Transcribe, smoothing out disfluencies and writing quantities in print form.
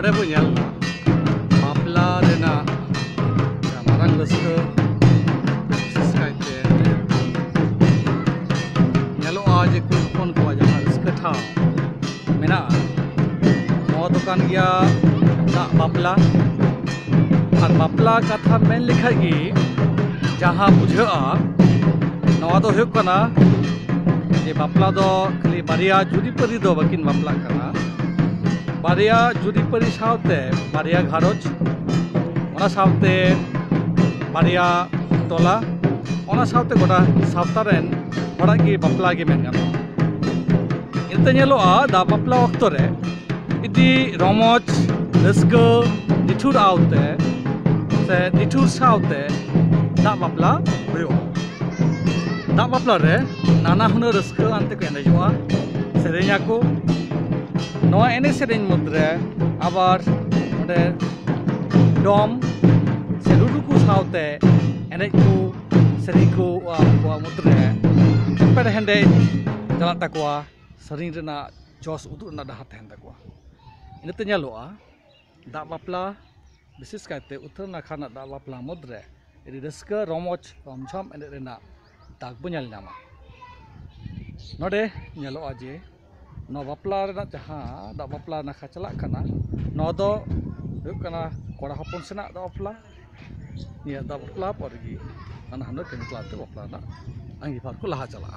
नोड़े बो नेल बापला रेना मारांग रस्को विशेष कायते नेलो आज कुल फोन को जहां रस्को था मेना नवा दुकान गया ना बापला और बापला कथा मेन लिखा गी जहां बुझा नवा दो हुक कना जे बापला दो खाली बारिया जुदी परी दो बकिन बापला कना बारिया जुदी परी सावते बारिया घारोज ओना सावते बारिया टोला ओना सावते गोटा सावता रेन हड़ा गी बापला गी मेन गानो इनते नेलोआ दा बापला वक्त रे इदी रमोज रस्को निठुर आवते से निठुर सावते दा बापला हुयो दा बापला रे नाना हुनर रस्को आनते को एनेजोआ सेरेnya को नवा एने सेरेñ मुद्रे आबार ओंडे डोम से रुडु को सावते एनेज को सेरेñ को वा मुद्रे पेड़ हेंडे चला तकवा सेरेñ रेना जोस उदु ना डाहा तहन तकवा इनते नेलोआ दा बापला विशेष कायते उत्तर नाखा ना दा बापला मुद्रे इदि रस्को रमोज रमझम एने रेना दाग बो नेल नामा नोडे नेलोआ जे न बापला रेना जहां दा बापला नाखा चला कना न दो हुक कना कोड़ा हपन सेना दा बापला निया दा बापला परगी अन हानो केमिकलाते बापला ना आंगी फार को लाहा चला